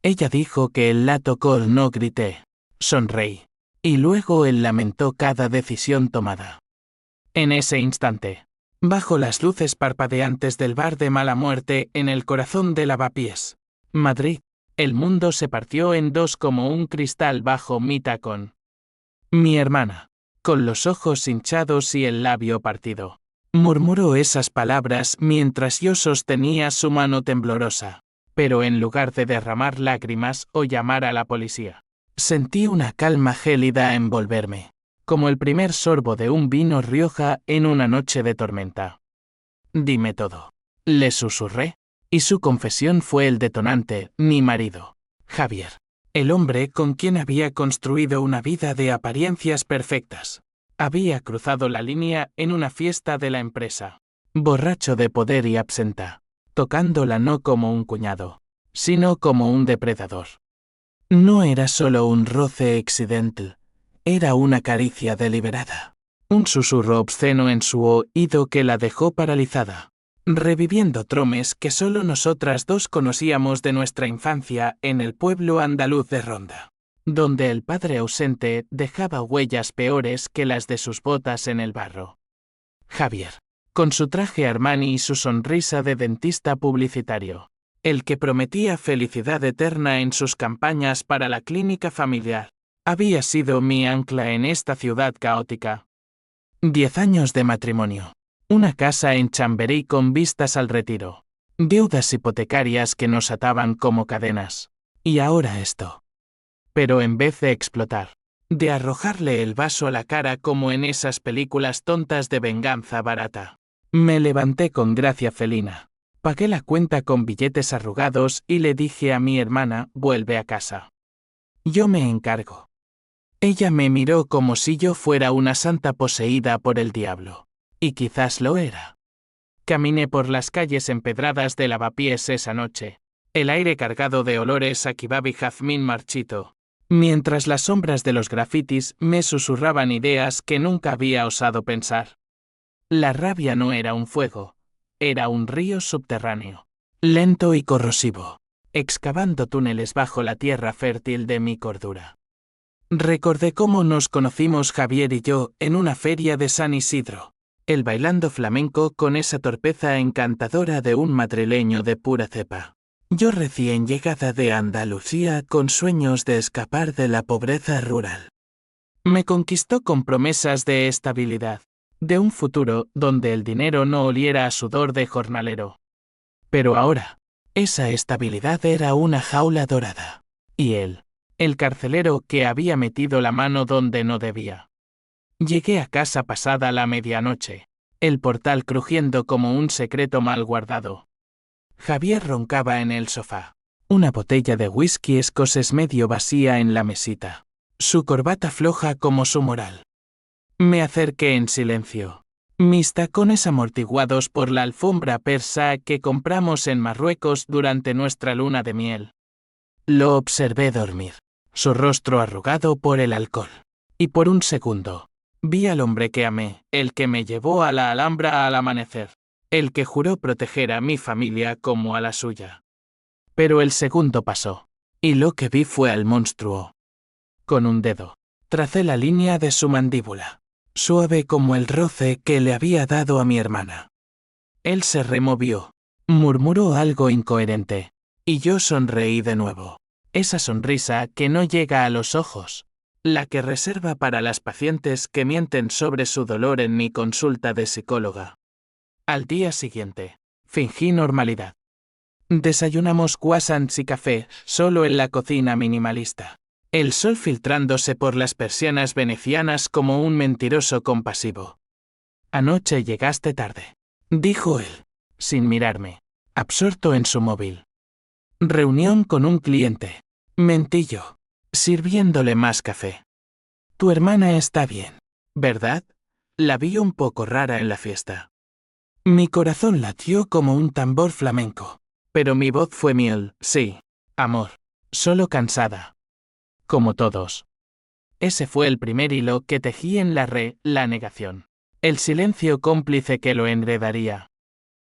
Ella dijo que él la tocó, no grité. Sonreí. Y luego él lamentó cada decisión tomada. En ese instante, bajo las luces parpadeantes del bar de mala muerte en el corazón de Lavapiés, Madrid, el mundo se partió en dos como un cristal bajo mi tacón. Mi hermana, con los ojos hinchados y el labio partido, murmuró esas palabras mientras yo sostenía su mano temblorosa, pero en lugar de derramar lágrimas o llamar a la policía, sentí una calma gélida envolverme, como el primer sorbo de un vino Rioja en una noche de tormenta. Dime todo. Le susurré, y su confesión fue el detonante, mi marido, Javier. El hombre con quien había construido una vida de apariencias perfectas. Había cruzado la línea en una fiesta de la empresa, borracho de poder y absenta, tocándola no como un cuñado, sino como un depredador. No era solo un roce accidental, era una caricia deliberada. Un susurro obsceno en su oído que la dejó paralizada, reviviendo tromes que solo nosotras dos conocíamos de nuestra infancia en el pueblo andaluz de Ronda, donde el padre ausente dejaba huellas peores que las de sus botas en el barro. Javier, con su traje Armani y su sonrisa de dentista publicitario, el que prometía felicidad eterna en sus campañas para la clínica familiar, había sido mi ancla en esta ciudad caótica. 10 años de matrimonio. Una casa en Chamberí con vistas al retiro. Deudas hipotecarias que nos ataban como cadenas. Y ahora esto. Pero en vez de explotar, de arrojarle el vaso a la cara como en esas películas tontas de venganza barata, me levanté con gracia felina. Pagué la cuenta con billetes arrugados y le dije a mi hermana, vuelve a casa. Yo me encargo. Ella me miró como si yo fuera una santa poseída por el diablo. Y quizás lo era. Caminé por las calles empedradas de Lavapiés esa noche, el aire cargado de olores a kebab y jazmín marchito, mientras las sombras de los grafitis me susurraban ideas que nunca había osado pensar. La rabia no era un fuego, era un río subterráneo, lento y corrosivo, excavando túneles bajo la tierra fértil de mi cordura. Recordé cómo nos conocimos Javier y yo en una feria de San Isidro. Él bailando flamenco con esa torpeza encantadora de un madrileño de pura cepa. Yo recién llegada de Andalucía con sueños de escapar de la pobreza rural. Me conquistó con promesas de estabilidad, de un futuro donde el dinero no oliera a sudor de jornalero. Pero ahora, esa estabilidad era una jaula dorada. Y él, el carcelero que había metido la mano donde no debía. Llegué a casa pasada la medianoche, el portal crujiendo como un secreto mal guardado. Javier roncaba en el sofá. Una botella de whisky escocés medio vacía en la mesita. Su corbata floja como su moral. Me acerqué en silencio. Mis tacones amortiguados por la alfombra persa que compramos en Marruecos durante nuestra luna de miel. Lo observé dormir, su rostro arrugado por el alcohol. Y por un segundo, vi al hombre que amé, el que me llevó a la Alhambra al amanecer, el que juró proteger a mi familia como a la suya. Pero el segundo pasó, y lo que vi fue al monstruo. Con un dedo, tracé la línea de su mandíbula, suave como el roce que le había dado a mi hermana. Él se removió, murmuró algo incoherente, y yo sonreí de nuevo. Esa sonrisa que no llega a los ojos, la que reserva para las pacientes que mienten sobre su dolor en mi consulta de psicóloga. Al día siguiente, fingí normalidad. Desayunamos croissants y café, solo en la cocina minimalista. El sol filtrándose por las persianas venecianas como un mentiroso compasivo. Anoche llegaste tarde, dijo él, sin mirarme, absorto en su móvil. Reunión con un cliente. Mentí yo, sirviéndole más café. Tu hermana está bien, ¿verdad? La vi un poco rara en la fiesta. Mi corazón latió como un tambor flamenco, pero mi voz fue miel, sí, amor, solo cansada. Como todos. Ese fue el primer hilo que tejí en la negación. El silencio cómplice que lo enredaría.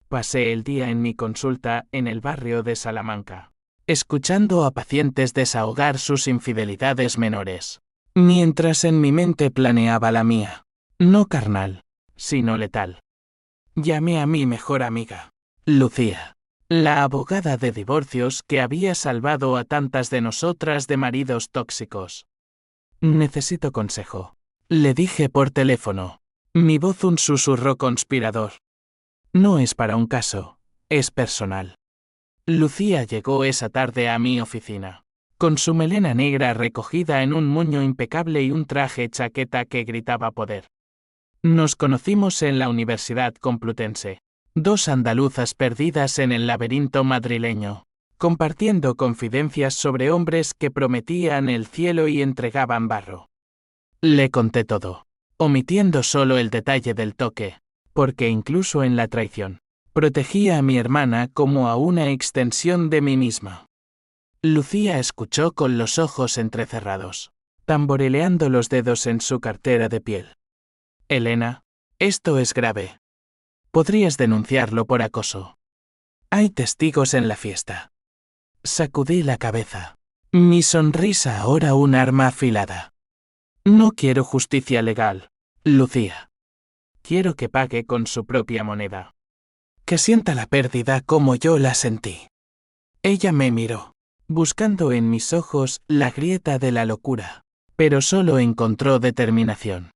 Pasé el día en mi consulta en el barrio de Salamanca, escuchando a pacientes desahogar sus infidelidades menores, mientras en mi mente planeaba la mía, no carnal, sino letal. Llamé a mi mejor amiga, Lucía, la abogada de divorcios que había salvado a tantas de nosotras de maridos tóxicos. Necesito consejo, le dije por teléfono, mi voz un susurro conspirador. No es para un caso, es personal. Lucía llegó esa tarde a mi oficina, con su melena negra recogida en un moño impecable y un traje chaqueta que gritaba poder. Nos conocimos en la Universidad Complutense, dos andaluzas perdidas en el laberinto madrileño, compartiendo confidencias sobre hombres que prometían el cielo y entregaban barro. Le conté todo, omitiendo solo el detalle del toque, porque incluso en la traición, protegía a mi hermana como a una extensión de mí misma. Lucía escuchó con los ojos entrecerrados, tamborileando los dedos en su cartera de piel. Elena, esto es grave. Podrías denunciarlo por acoso. Hay testigos en la fiesta. Sacudí la cabeza. Mi sonrisa ahora un arma afilada. No quiero justicia legal, Lucía. Quiero que pague con su propia moneda. Que sienta la pérdida como yo la sentí. Ella me miró, buscando en mis ojos la grieta de la locura, pero solo encontró determinación.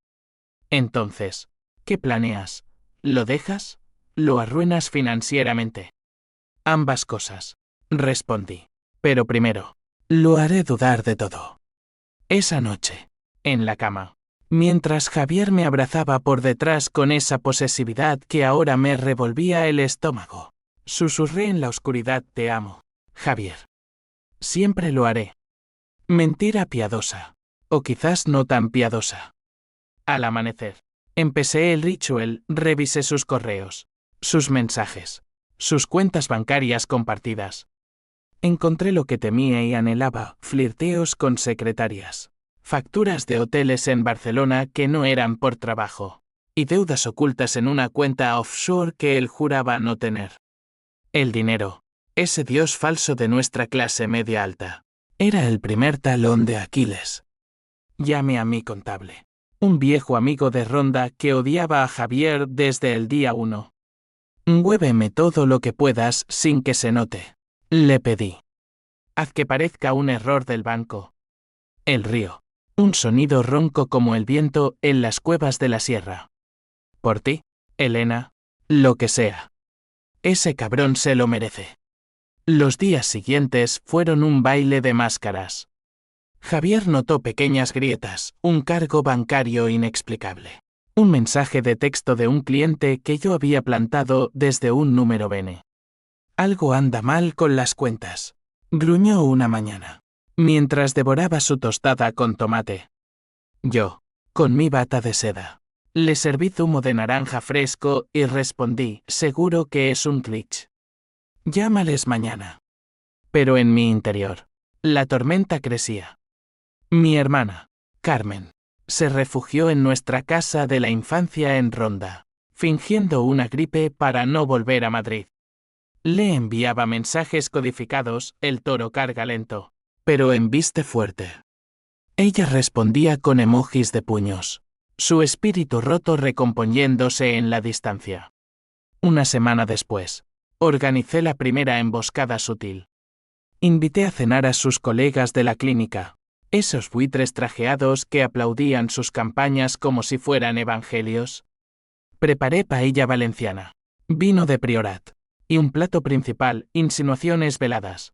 Entonces, ¿qué planeas? ¿Lo dejas? ¿Lo arruinas financieramente? Ambas cosas, respondí. Pero primero, lo haré dudar de todo. Esa noche, en la cama, mientras Javier me abrazaba por detrás con esa posesividad que ahora me revolvía el estómago, susurré en la oscuridad: te amo, Javier. Siempre lo haré. Mentira piadosa, o quizás no tan piadosa. Al amanecer, empecé el ritual, revisé sus correos, sus mensajes, sus cuentas bancarias compartidas. Encontré lo que temía y anhelaba: flirteos con secretarias, facturas de hoteles en Barcelona que no eran por trabajo, y deudas ocultas en una cuenta offshore que él juraba no tener. El dinero, ese dios falso de nuestra clase media alta, era el primer talón de Aquiles. Llamé a mi contable, un viejo amigo de Ronda que odiaba a Javier desde el día 1. Muéveme todo lo que puedas sin que se note, le pedí. Haz que parezca un error del banco. El río, un sonido ronco como el viento en las cuevas de la sierra. Por ti, Elena, lo que sea. Ese cabrón se lo merece. Los días siguientes fueron un baile de máscaras. Javier notó pequeñas grietas, un cargo bancario inexplicable, un mensaje de texto de un cliente que yo había plantado desde un número bene. Algo anda mal con las cuentas, gruñó una mañana, mientras devoraba su tostada con tomate. Yo, con mi bata de seda, le serví zumo de naranja fresco y respondí: seguro que es un glitch. Llámales mañana. Pero en mi interior, la tormenta crecía. Mi hermana, Carmen, se refugió en nuestra casa de la infancia en Ronda, fingiendo una gripe para no volver a Madrid. Le enviaba mensajes codificados: el toro carga lento, pero embiste fuerte. Ella respondía con emojis de puños, su espíritu roto recomponiéndose en la distancia. Una semana después, organicé la primera emboscada sutil. Invité a cenar a sus colegas de la clínica, esos buitres trajeados que aplaudían sus campañas como si fueran evangelios. Preparé paella valenciana, vino de Priorat, y un plato principal: insinuaciones veladas.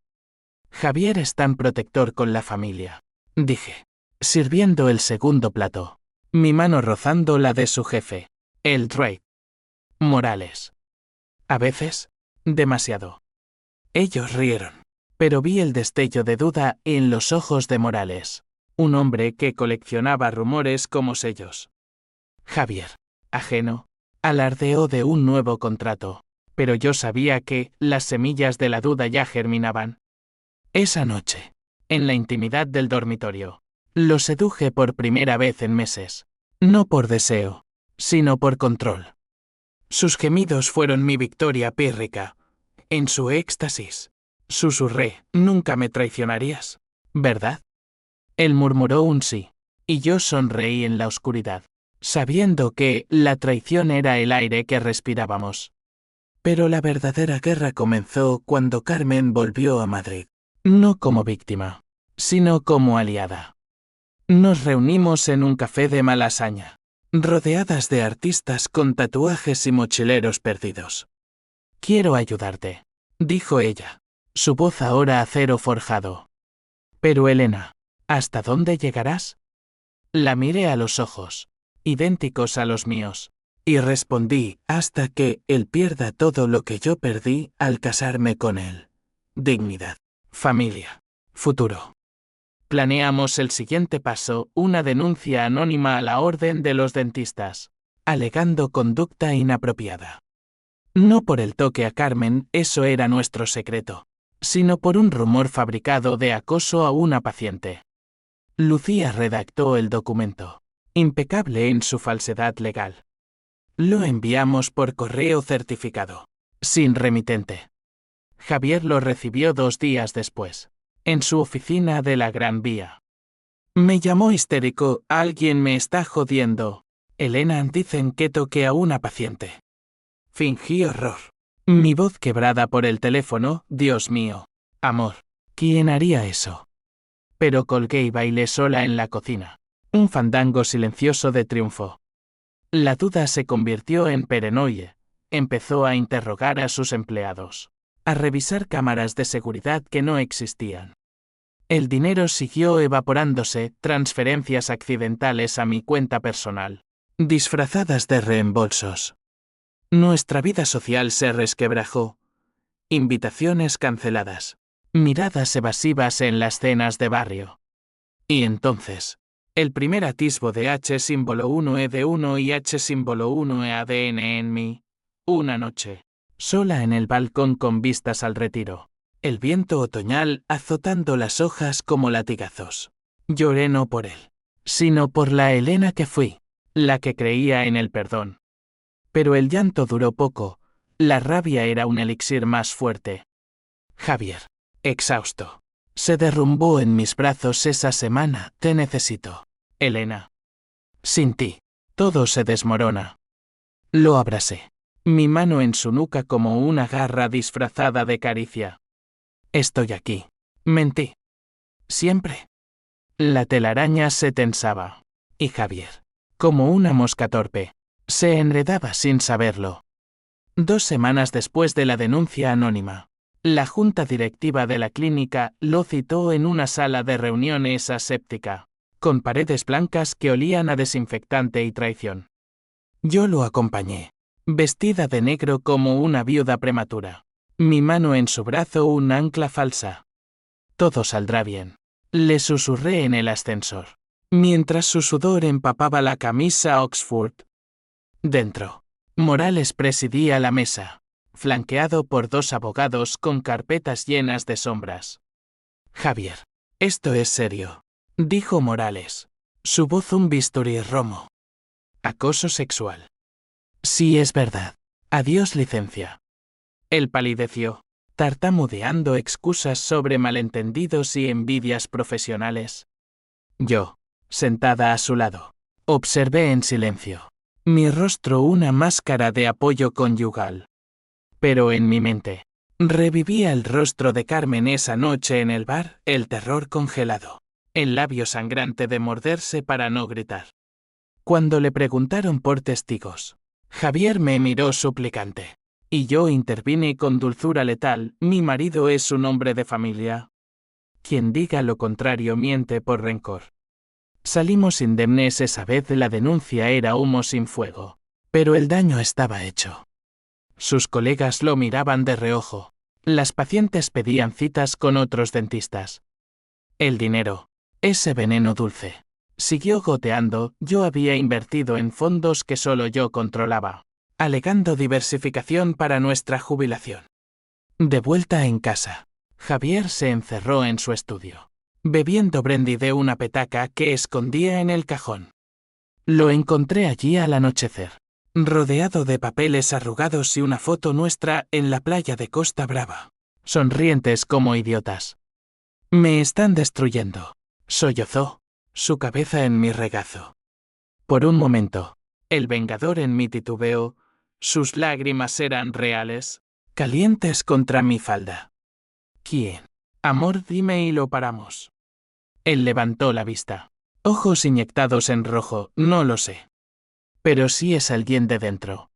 Javier es tan protector con la familia, dije, sirviendo el segundo plato, mi mano rozando la de su jefe, el Drake Morales. A veces, demasiado. Ellos rieron, pero vi el destello de duda en los ojos de Morales, un hombre que coleccionaba rumores como sellos. Javier, ajeno, alardeó de un nuevo contrato, pero yo sabía que las semillas de la duda ya germinaban. Esa noche, en la intimidad del dormitorio, lo seduje por primera vez en meses, no por deseo, sino por control. Sus gemidos fueron mi victoria pírrica. En su éxtasis, Susurré, nunca me traicionarías, ¿verdad? Él murmuró un sí, y yo sonreí en la oscuridad, sabiendo que la traición era el aire que respirábamos. Pero la verdadera guerra comenzó cuando Carmen volvió a Madrid, no como víctima, sino como aliada. Nos reunimos en un café de Malasaña, rodeadas de artistas con tatuajes y mochileros perdidos. Quiero ayudarte, dijo ella, su voz ahora acero forjado. Pero Elena, ¿hasta dónde llegarás? La miré a los ojos, idénticos a los míos, y respondí, hasta que él pierda todo lo que yo perdí al casarme con él. Dignidad, familia, futuro. Planeamos el siguiente paso, una denuncia anónima a la Orden de los Dentistas, alegando conducta inapropiada. No por el toque a Carmen, eso era nuestro secreto, sino por un rumor fabricado de acoso a una paciente. Lucía redactó el documento, impecable en su falsedad legal. Lo enviamos por correo certificado, sin remitente. Javier lo recibió 2 días después, en su oficina de la Gran Vía. Me llamó histérico, alguien me está jodiendo. Elena, dicen que toqué a una paciente. Fingí horror. Mi voz quebrada por el teléfono, Dios mío. Amor, ¿quién haría eso? Pero colgué y bailé sola en la cocina. Un fandango silencioso de triunfo. La duda se convirtió en paranoia. Empezó a interrogar a sus empleados, a revisar cámaras de seguridad que no existían. El dinero siguió evaporándose, transferencias accidentales a mi cuenta personal, disfrazadas de reembolsos. Nuestra vida social se resquebrajó. Invitaciones canceladas. Miradas evasivas en las cenas de barrio. Y entonces, el primer atisbo de H símbolo 1E1 y H símbolo 1E en mí. Una noche, sola en el balcón con vistas al retiro. El viento otoñal azotando las hojas como latigazos. Lloré no por él, sino por la Elena que fui, la que creía en el perdón. Pero el llanto duró poco, la rabia era un elixir más fuerte. Javier, exhausto, se derrumbó en mis brazos esa semana. Te necesito, Elena. Sin ti, todo se desmorona. Lo abracé, mi mano en su nuca como una garra disfrazada de caricia. Estoy aquí. Mentí. Siempre. La telaraña se tensaba, y Javier, como una mosca torpe, se enredaba sin saberlo. 2 semanas después de la denuncia anónima, la junta directiva de la clínica lo citó en una sala de reuniones aséptica, con paredes blancas que olían a desinfectante y traición. Yo lo acompañé, vestida de negro como una viuda prematura, mi mano en su brazo un ancla falsa. Todo saldrá bien, le susurré en el ascensor, mientras su sudor empapaba la camisa Oxford. Dentro, Morales presidía la mesa, flanqueado por 2 abogados con carpetas llenas de sombras. Javier, esto es serio, dijo Morales, su voz un bisturí romo. Acoso sexual. Sí, es verdad. Adiós licencia. Él palideció, tartamudeando excusas sobre malentendidos y envidias profesionales. Yo, sentada a su lado, observé en silencio, mi rostro una máscara de apoyo conyugal. Pero en mi mente, revivía el rostro de Carmen esa noche en el bar, el terror congelado, el labio sangrante de morderse para no gritar. Cuando le preguntaron por testigos, Javier me miró suplicante. Y yo intervine con dulzura letal, mi marido es un hombre de familia. Quien diga lo contrario miente por rencor. Salimos indemnes esa vez, la denuncia era humo sin fuego, pero el daño estaba hecho. Sus colegas lo miraban de reojo, las pacientes pedían citas con otros dentistas. El dinero, ese veneno dulce, siguió goteando. Yo había invertido en fondos que solo yo controlaba, alegando diversificación para nuestra jubilación. De vuelta en casa, Javier se encerró en su estudio, bebiendo brandy de una petaca que escondía en el cajón. Lo encontré allí al anochecer, rodeado de papeles arrugados y una foto nuestra en la playa de Costa Brava. sonrientes como idiotas. Me están destruyendo. Sollozó, su cabeza en mi regazo. Por un momento, el vengador en mí titubeó, sus lágrimas eran reales, calientes contra mi falda. ¿Quién? Amor, dime y lo paramos. Él levantó la vista. Ojos inyectados en rojo, no lo sé. Pero sí es alguien de dentro.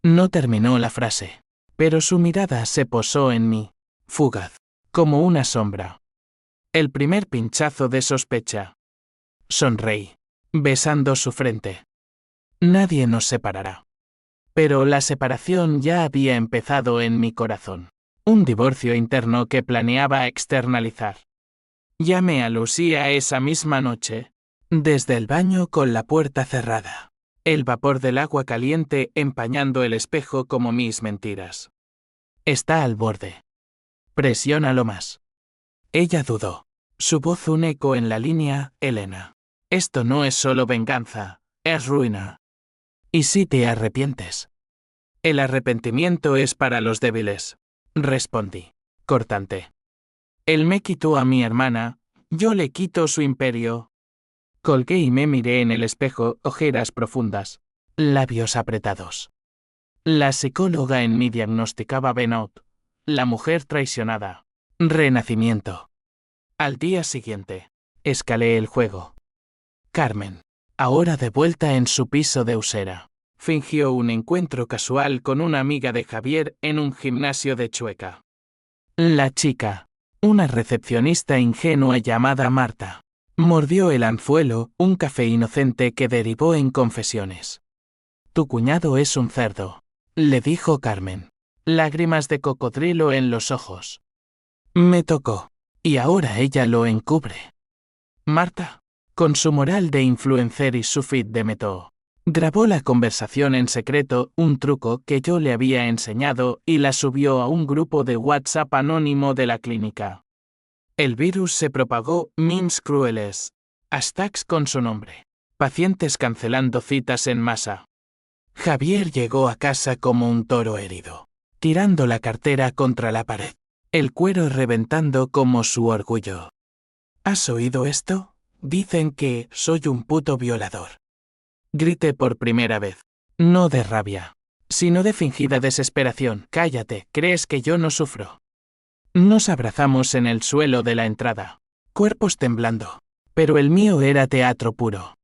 No terminó la frase, pero su mirada se posó en mí, fugaz, como una sombra. El primer pinchazo de sospecha. Sonreí, besando su frente. Nadie nos separará. Pero la separación ya había empezado en mi corazón. Un divorcio interno que planeaba externalizar. Llamé a Lucía esa misma noche, desde el baño con la puerta cerrada. El vapor del agua caliente empañando el espejo como mis mentiras. Está al borde. Presiónalo más. Ella dudó. Su voz un eco en la línea, Elena. Esto no es solo venganza, es ruina. ¿Y si te arrepientes? El arrepentimiento es para los débiles, respondí, cortante. Él me quitó a mi hermana, yo le quito su imperio. Colgué y me miré en el espejo, ojeras profundas, labios apretados. La psicóloga en mí diagnosticaba burnout, la mujer traicionada, renacimiento. Al día siguiente, escalé el juego. Carmen, ahora de vuelta en su piso de Usera, fingió un encuentro casual con una amiga de Javier en un gimnasio de Chueca. La chica, una recepcionista ingenua llamada Marta, mordió el anzuelo, un café inocente que derivó en confesiones. Tu cuñado es un cerdo, le dijo Carmen, lágrimas de cocodrilo en los ojos. Me tocó, y ahora ella lo encubre. Marta, con su moral de influencer y su feed de método, grabó la conversación en secreto, un truco que yo le había enseñado, y la subió a un grupo de WhatsApp anónimo de la clínica. El virus se propagó, memes crueles, hashtags con su nombre, pacientes cancelando citas en masa. Javier llegó a casa como un toro herido, tirando la cartera contra la pared, el cuero reventando como su orgullo. ¿Has oído esto? Dicen que soy un puto violador. Grité por primera vez, no de rabia, sino de fingida desesperación. Cállate, ¿crees que yo no sufro? Nos abrazamos en el suelo de la entrada, cuerpos temblando, pero el mío era teatro puro.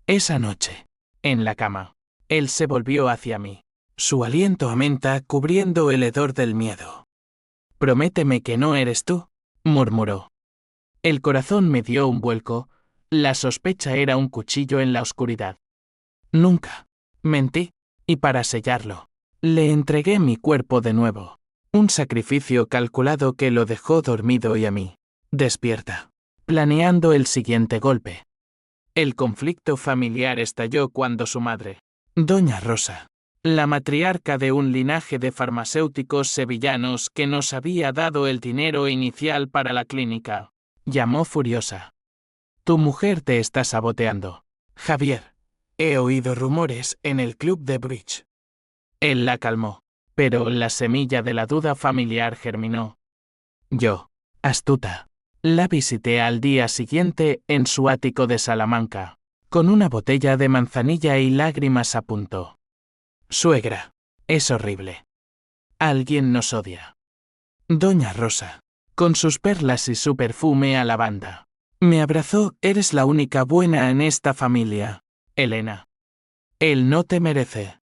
Esa noche, en la cama, él se volvió hacia mí, su aliento a menta cubriendo el hedor del miedo. Prométeme que no eres tú, murmuró. El corazón me dio un vuelco, la sospecha era un cuchillo en la oscuridad. Nunca. Mentí, y para sellarlo, le entregué mi cuerpo de nuevo. Un sacrificio calculado que lo dejó dormido y a mí, despierta, planeando el siguiente golpe. El conflicto familiar estalló cuando su madre, Doña Rosa, la matriarca de un linaje de farmacéuticos sevillanos que nos había dado el dinero inicial para la clínica, llamó furiosa. Tu mujer te está saboteando, Javier. He oído rumores en el club de bridge. Él la calmó, pero la semilla de la duda familiar germinó. Yo, astuta, la visité al día siguiente en su ático de Salamanca, con una botella de manzanilla y lágrimas a punto. Suegra, es horrible. Alguien nos odia. Doña Rosa, con sus perlas y su perfume a lavanda, me abrazó. Eres la única buena en esta familia, Elena. Él no te merece.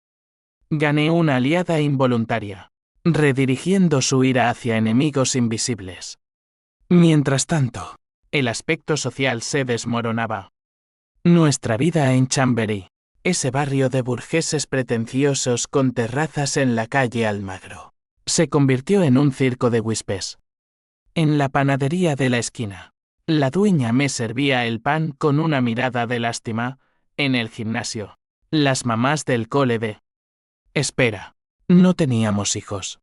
Gané una aliada involuntaria, redirigiendo su ira hacia enemigos invisibles. Mientras tanto, el aspecto social se desmoronaba. Nuestra vida en Chamberí, ese barrio de burgueses pretenciosos con terrazas en la calle Almagro, se convirtió en un circo de huispes. En la panadería de la esquina, la dueña me servía el pan con una mirada de lástima. En el gimnasio, las mamás del cole de... Espera, no teníamos hijos.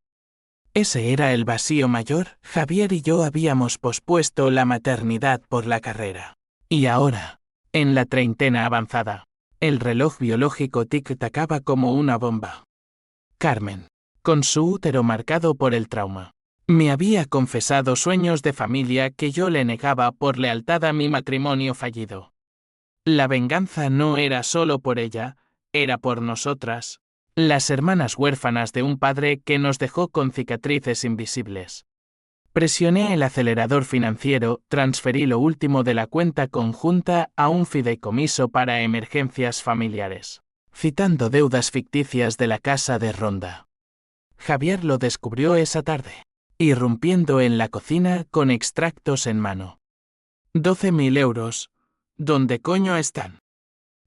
Ese era el vacío mayor. Javier y yo habíamos pospuesto la maternidad por la carrera. Y ahora, en la treintena avanzada, el reloj biológico tic-tacaba como una bomba. Carmen, con su útero marcado por el trauma, Me había confesado sueños de familia que yo le negaba por lealtad a mi matrimonio fallido. La venganza no era solo por ella, era por nosotras, las hermanas huérfanas de un padre que nos dejó con cicatrices invisibles. Presioné el acelerador financiero, transferí lo último de la cuenta conjunta a un fideicomiso para emergencias familiares, citando deudas ficticias de la casa de Ronda. Javier lo descubrió esa tarde, irrumpiendo en la cocina con extractos en mano. 12.000 euros. ¿Dónde coño están?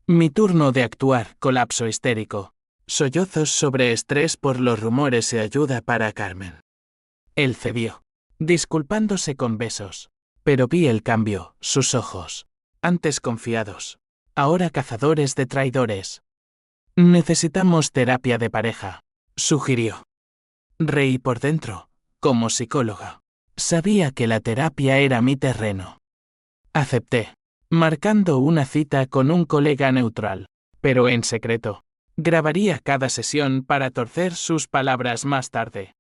Mi turno de actuar, colapso histérico. Sollozos sobre estrés por los rumores y ayuda para Carmen. Él cedió, disculpándose con besos. Pero vi el cambio, sus ojos. Antes confiados. Ahora cazadores de traidores. Necesitamos terapia de pareja, sugirió. Reí por dentro, como psicóloga. Sabía que la terapia era mi terreno. Acepté, marcando una cita con un colega neutral, pero en secreto. Grabaría cada sesión para torcer sus palabras más tarde.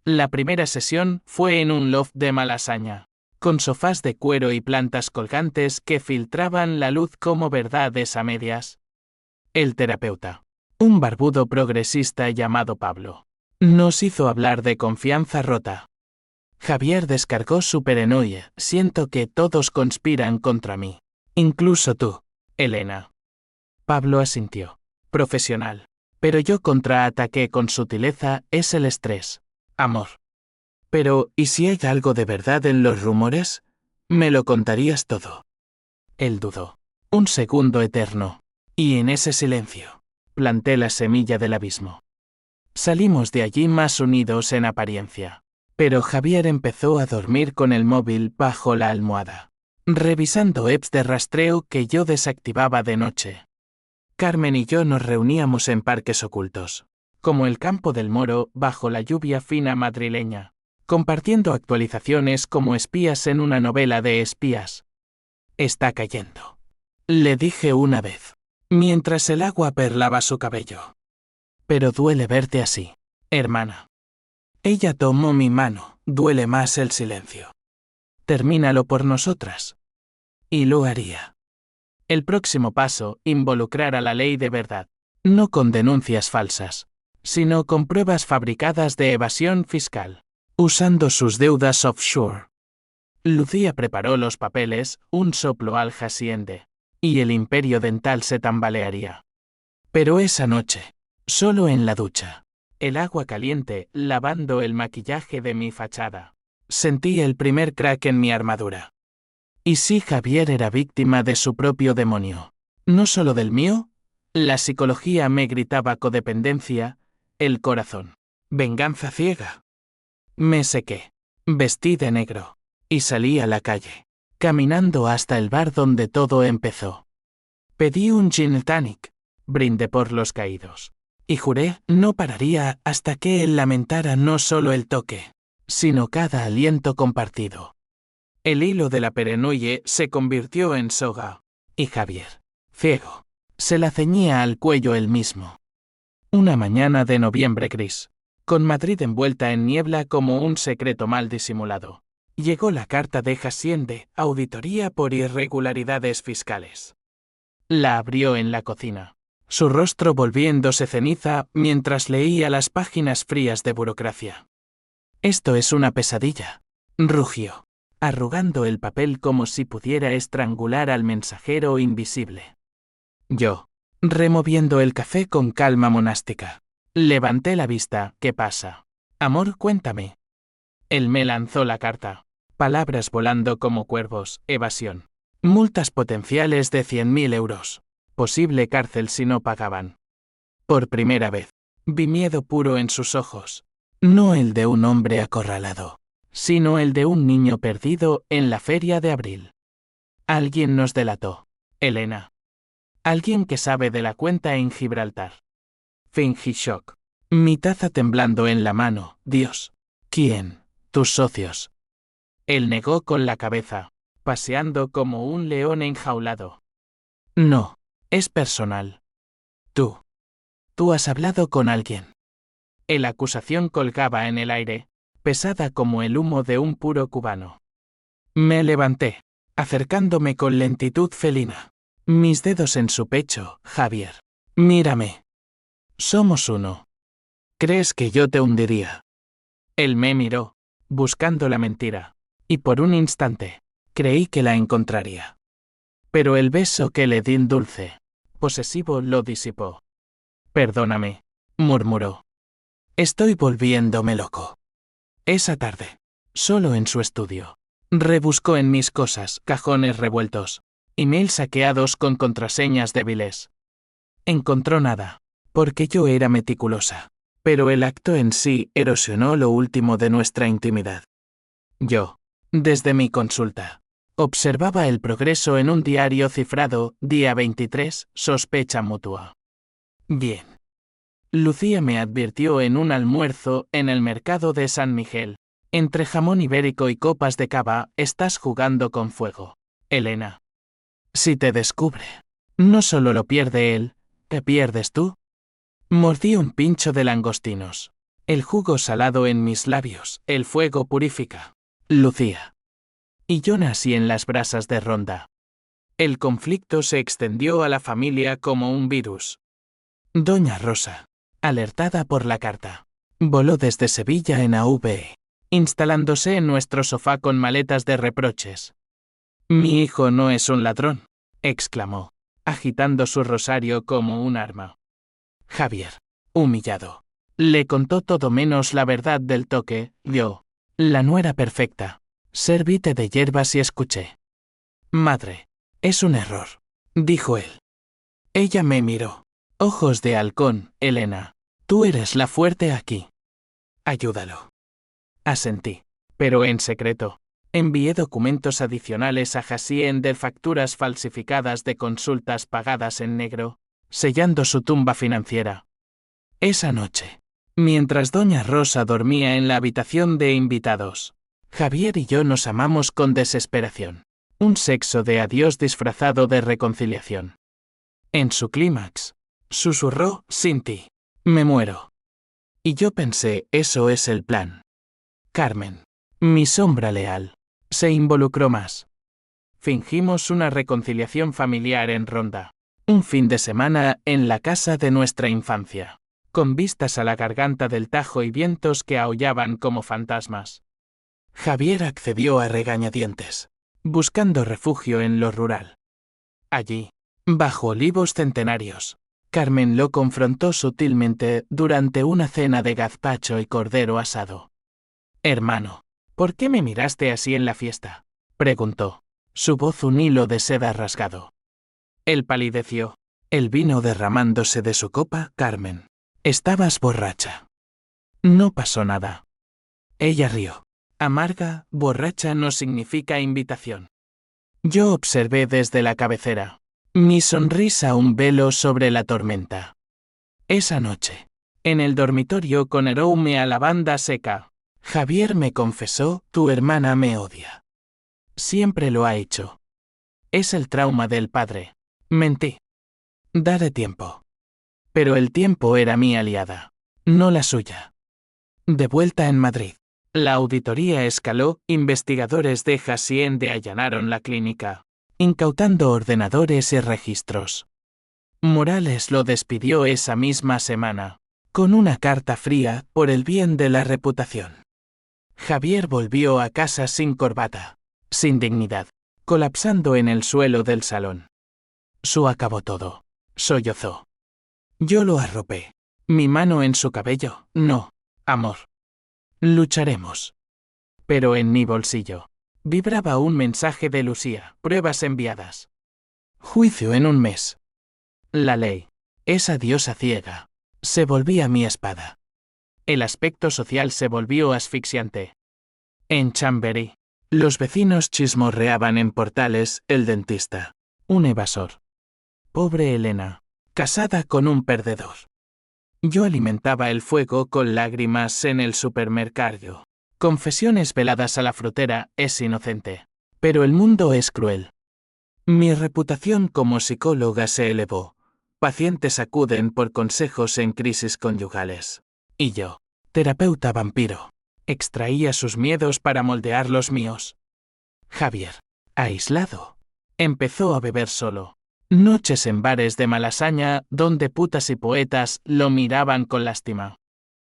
La primera sesión fue en un loft de Malasaña, con sofás de cuero y plantas colgantes que filtraban la luz como verdades a medias. El terapeuta, un barbudo progresista llamado Pablo, nos hizo hablar de confianza rota. Javier descargó su paranoia. Siento que todos conspiran contra mí. Incluso tú, Elena. Pablo asintió. Profesional. Pero yo contraataqué con sutileza. Es el estrés. Amor. Pero, ¿y si hay algo de verdad en los rumores? Me lo contarías todo. Él dudó. Un segundo eterno. Y en ese silencio, planté la semilla del abismo. Salimos de allí más unidos en apariencia. Pero Javier empezó a dormir con el móvil bajo la almohada, revisando apps de rastreo que yo desactivaba de noche. Carmen y yo nos reuníamos en parques ocultos, como el Campo del Moro bajo la lluvia fina madrileña, compartiendo actualizaciones como espías en una novela de espías. Está cayendo, le dije una vez, mientras el agua perlaba su cabello. Pero duele verte así, hermana. Ella tomó mi mano, duele más el silencio. Termínalo por nosotras. Y lo haría. El próximo paso, involucrar a la ley de verdad. No con denuncias falsas, sino con pruebas fabricadas de evasión fiscal, usando sus deudas offshore. Lucía preparó los papeles, un soplo al Haciende, y el imperio dental se tambalearía. Pero esa noche, solo en la ducha, el agua caliente lavando el maquillaje de mi fachada, sentí el primer crack en mi armadura. ¿Y si Javier era víctima de su propio demonio? ¿No solo del mío? La psicología me gritaba codependencia, el corazón. Venganza ciega. Me sequé, vestí de negro, y salí a la calle, caminando hasta el bar donde todo empezó. Pedí un gin tonic, brindé por los caídos. Y juré, no pararía hasta que él lamentara no solo el toque, sino cada aliento compartido. El hilo de la paranoia se convirtió en soga, y Javier, ciego, se la ceñía al cuello él mismo. Una mañana de noviembre gris, con Madrid envuelta en niebla como un secreto mal disimulado, llegó la carta de Haciende, auditoría por irregularidades fiscales. La abrió en la cocina, su rostro volviéndose ceniza mientras leía las páginas frías de burocracia. Esto es una pesadilla, rugió, arrugando el papel como si pudiera estrangular al mensajero invisible. Yo, removiendo el café con calma monástica, levanté la vista. ¿Qué pasa? Amor, cuéntame. Él me lanzó la carta, palabras volando como cuervos, evasión. Multas potenciales de 100.000 euros. Posible cárcel si no pagaban. Por primera vez, vi miedo puro en sus ojos. No el de un hombre acorralado, sino el de un niño perdido en la feria de abril. Alguien nos delató. Elena. Alguien que sabe de la cuenta en Gibraltar. Fingí shock. Mi taza temblando en la mano. Dios. ¿Quién? Tus socios. Él negó con la cabeza, paseando como un león enjaulado. No. Es personal. Tú has hablado con alguien. La acusación colgaba en el aire, pesada como el humo de un puro cubano. Me levanté, acercándome con lentitud felina. Mis dedos en su pecho. Javier. Mírame. Somos uno. ¿Crees que yo te hundiría? Él me miró, buscando la mentira, y por un instante, creí que la encontraría. Pero el beso que le di dulce, posesivo lo disipó. Perdóname, murmuró. Estoy volviéndome loco. Esa tarde, solo en su estudio, rebuscó en mis cosas, cajones revueltos, emails saqueados con contraseñas débiles. Encontró nada, porque yo era meticulosa, pero el acto en sí erosionó lo último de nuestra intimidad. Yo, desde mi consulta, observaba el progreso en un diario cifrado, día 23, sospecha mutua. Bien. Lucía me advirtió en un almuerzo en el mercado de San Miguel. Entre jamón ibérico y copas de cava, estás jugando con fuego, Elena. Si te descubre, no solo lo pierde él, ¿te pierdes tú? Mordí un pincho de langostinos. El jugo salado en mis labios, el fuego purifica. Lucía. Y yo nací en las brasas de Ronda. El conflicto se extendió a la familia como un virus. Doña Rosa, alertada por la carta, voló desde Sevilla en AVE, instalándose en nuestro sofá con maletas de reproches. Mi hijo no es un ladrón, exclamó, agitando su rosario como un arma. Javier, humillado, le contó todo menos la verdad del toque. Yo, la nuera perfecta, servite de hierbas y escuché. Madre, es un error, dijo él. Ella me miró. Ojos de halcón, Elena. Tú eres la fuerte aquí. Ayúdalo. Asentí, pero en secreto. Envié documentos adicionales a Hassien de facturas falsificadas de consultas pagadas en negro, sellando su tumba financiera. Esa noche, mientras doña Rosa dormía en la habitación de invitados, Javier y yo nos amamos con desesperación. Un sexo de adiós disfrazado de reconciliación. En su clímax, susurró, sin ti, me muero. Y yo pensé, eso es el plan. Carmen, mi sombra leal, se involucró más. Fingimos una reconciliación familiar en Ronda. Un fin de semana en la casa de nuestra infancia, con vistas a la garganta del Tajo y vientos que aullaban como fantasmas. Javier accedió a regañadientes, buscando refugio en lo rural. Allí, bajo olivos centenarios, Carmen lo confrontó sutilmente durante una cena de gazpacho y cordero asado. Hermano, ¿por qué me miraste así en la fiesta?, preguntó, su voz un hilo de seda rasgado. Él palideció, el vino derramándose de su copa. Carmen, estabas borracha. No pasó nada. Ella rió. Amarga, borracha no significa invitación. Yo observé desde la cabecera. Mi sonrisa un velo sobre la tormenta. Esa noche, en el dormitorio con aroma a lavanda seca, Javier me confesó, tu hermana me odia. Siempre lo ha hecho. Es el trauma del padre. Mentí. Daré tiempo. Pero el tiempo era mi aliada, no la suya. De vuelta en Madrid, la auditoría escaló, investigadores de Hassien allanaron la clínica, incautando ordenadores y registros. Morales lo despidió esa misma semana, con una carta fría, por el bien de la reputación. Javier volvió a casa sin corbata, sin dignidad, colapsando en el suelo del salón. Su acabó todo, sollozó. Yo lo arropé, mi mano en su cabello. No, amor. Lucharemos. Pero en mi bolsillo vibraba un mensaje de Lucía, pruebas enviadas. Juicio en un mes. La ley, esa diosa ciega, se volvía mi espada. El aspecto social se volvió asfixiante. En Chamberí, los vecinos chismorreaban en portales, el dentista, un evasor. Pobre Elena, casada con un perdedor. Yo alimentaba el fuego con lágrimas en el supermercado. Confesiones veladas a la frutera, es inocente. Pero el mundo es cruel. Mi reputación como psicóloga se elevó. Pacientes acuden por consejos en crisis conyugales. Y yo, terapeuta vampiro, Extraía sus miedos para moldear los míos. Javier, aislado, empezó a beber solo. Noches en bares de Malasaña donde putas y poetas lo miraban con lástima.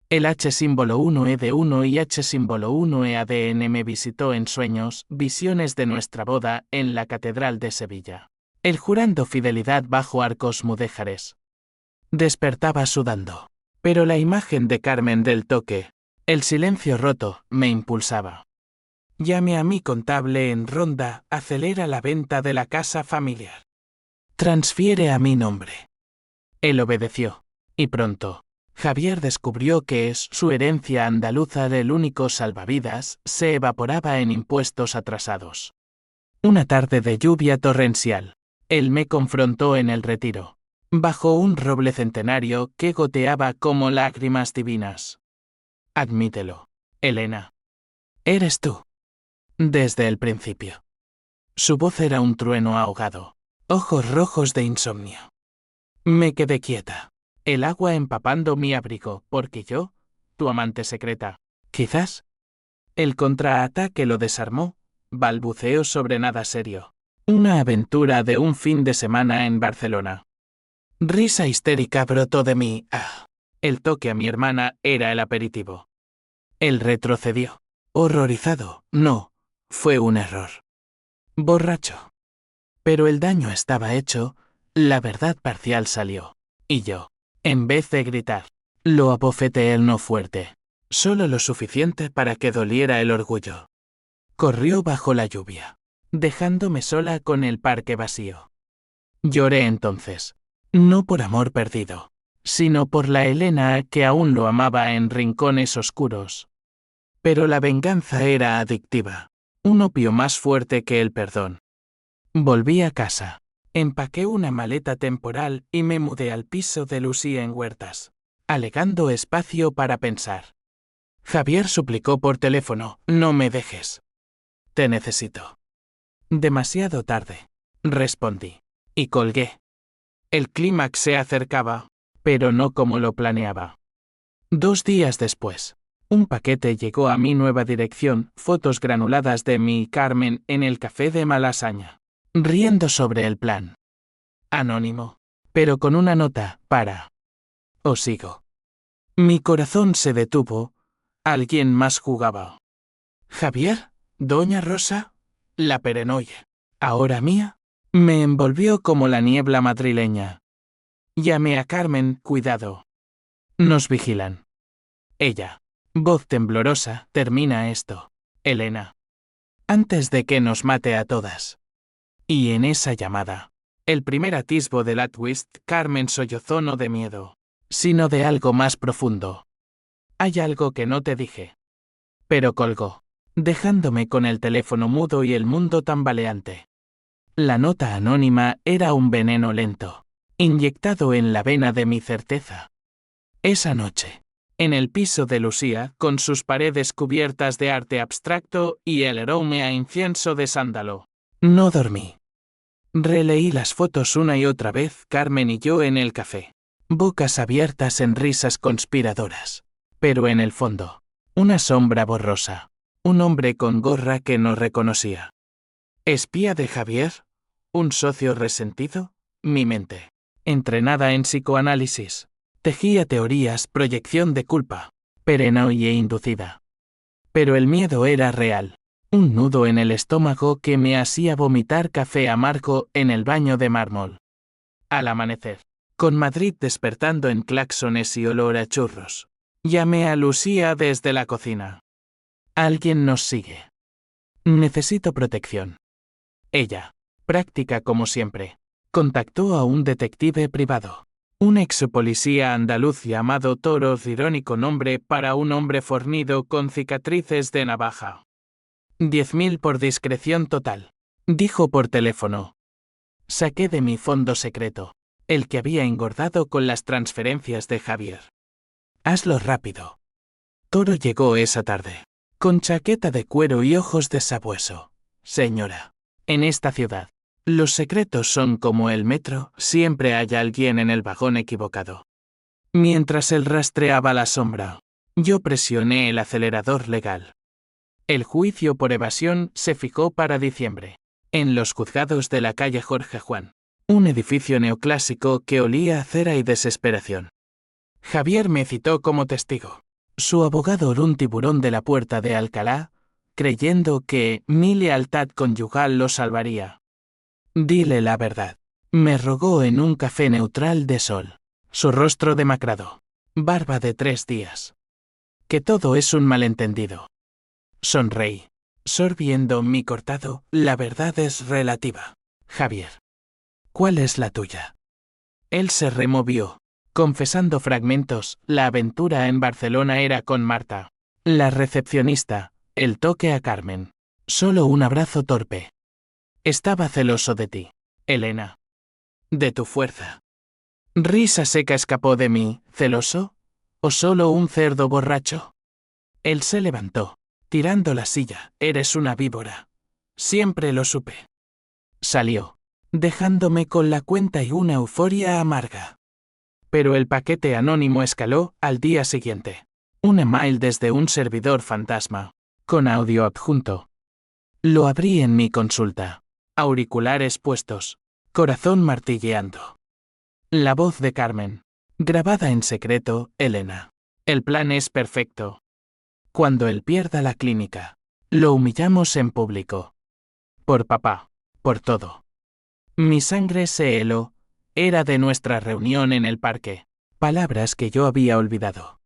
El H símbolo 1E1 y H símbolo 1EADN me visitó en sueños, visiones de nuestra boda en la Catedral de Sevilla. El jurando fidelidad bajo arcos mudéjares. Despertaba sudando. Pero la imagen de Carmen del toque, el silencio roto, me impulsaba. Llame a mi contable en Ronda, acelera la venta de la casa familiar. Transfiere a mi nombre. Él obedeció. Y pronto, Javier descubrió que su herencia andaluza el único salvavidas, se evaporaba en impuestos atrasados. Una tarde de lluvia torrencial, él me confrontó en el Retiro, bajo un roble centenario que goteaba como lágrimas divinas. Admítelo, Elena. Eres tú. Desde el principio. Su voz era un trueno ahogado, ojos rojos de insomnio. Me quedé quieta. El agua empapando mi abrigo, porque yo, tu amante secreta, quizás. El contraataque lo desarmó, balbuceó sobre nada serio. Una aventura de un fin de semana en Barcelona. Risa histérica brotó de mí. El toque a mi hermana era el aperitivo. Él retrocedió. Horrorizado. No, fue un error. Borracho. Pero el daño estaba hecho, la verdad parcial salió. Y yo, en vez de gritar, lo abofeteé no fuerte, solo lo suficiente para que doliera el orgullo. Corrió bajo la lluvia, dejándome sola con el parque vacío. Lloré entonces, no por amor perdido, sino por la Elena que aún lo amaba en rincones oscuros. Pero la venganza era adictiva, un opio más fuerte que el perdón. Volví a casa. Empaqué una maleta temporal y me mudé al piso de Lucía en Huertas, alegando espacio para pensar. Javier suplicó por teléfono, no me dejes. Te necesito. Demasiado tarde, respondí, y colgué. El clímax se acercaba, pero no como lo planeaba. 2 días después, un paquete llegó a mi nueva dirección, fotos granuladas de mí y Carmen en el café de Malasaña. Riendo sobre el plan. Anónimo, pero con una nota, para. Os sigo. Mi corazón se detuvo, alguien más jugaba. Javier, Doña Rosa, la Perenoye, ahora mía, me envolvió como la niebla madrileña. Llamé a Carmen, cuidado. Nos vigilan. Ella, voz temblorosa, termina esto, Elena. Antes de que nos mate a todas. Y en esa llamada, el primer atisbo del Atwist, Carmen sollozó no de miedo, sino de algo más profundo. Hay algo que no te dije. Pero colgó, dejándome con el teléfono mudo y el mundo tambaleante. La nota anónima era un veneno lento, inyectado en la vena de mi certeza. Esa noche, en el piso de Lucía, con sus paredes cubiertas de arte abstracto y el aroma a incienso de sándalo, no dormí. Releí las fotos una y otra vez, Carmen y yo en el café, bocas abiertas en risas conspiradoras, pero en el fondo, una sombra borrosa, un hombre con gorra que no reconocía. ¿Espía de Javier? ¿Un socio resentido? Mi mente, entrenada en psicoanálisis, tejía teorías, proyección de culpa, perenne e inducida. Pero el miedo era real. Un nudo en el estómago que me hacía vomitar café amargo en el baño de mármol. Al amanecer, con Madrid despertando en claxones y olor a churros, llamé a Lucía desde la cocina. Alguien nos sigue. Necesito protección. Ella, práctica como siempre, contactó a un detective privado. Un ex policía andaluz llamado Toro, irónico nombre para un hombre fornido con cicatrices de navaja. 10.000 por discreción total, dijo por teléfono. Saqué de mi fondo secreto, el que había engordado con las transferencias de Javier. Hazlo rápido. Toro llegó esa tarde, con chaqueta de cuero y ojos de sabueso. Señora, en esta ciudad, los secretos son como el metro, siempre hay alguien en el vagón equivocado. Mientras él rastreaba la sombra, Yo presioné el acelerador legal. El juicio por evasión se fijó para diciembre, en los juzgados de la calle Jorge Juan, un edificio neoclásico que olía a cera y desesperación. Javier me citó como testigo. Su abogado era un tiburón de la Puerta de Alcalá, creyendo que mi lealtad conyugal lo salvaría. Dile la verdad. Me rogó en un café neutral de sol. Su rostro demacrado. Barba de 3 días. Que todo es un malentendido. Sonreí. Sorbiendo mi cortado, la verdad es relativa. Javier. ¿Cuál es la tuya? Él se removió, confesando fragmentos. La aventura en Barcelona era con Marta, la recepcionista, el toque a Carmen. Solo un abrazo torpe. Estaba celoso de ti, Elena. De tu fuerza. Risa seca escapó de mí. ¿Celoso? ¿O solo un cerdo borracho? Él se levantó, tirando la silla. Eres una víbora. Siempre lo supe. Salió, dejándome con la cuenta y una euforia amarga. Pero el paquete anónimo escaló al día siguiente. Un email desde un servidor fantasma, con audio adjunto. Lo abrí en mi consulta. Auriculares puestos, corazón martilleando. La voz de Carmen. Grabada en secreto, Elena. El plan es perfecto. Cuando él pierda la clínica, lo humillamos en público. Por papá, por todo. Mi sangre se heló. Era de nuestra reunión en el parque. Palabras que yo había olvidado.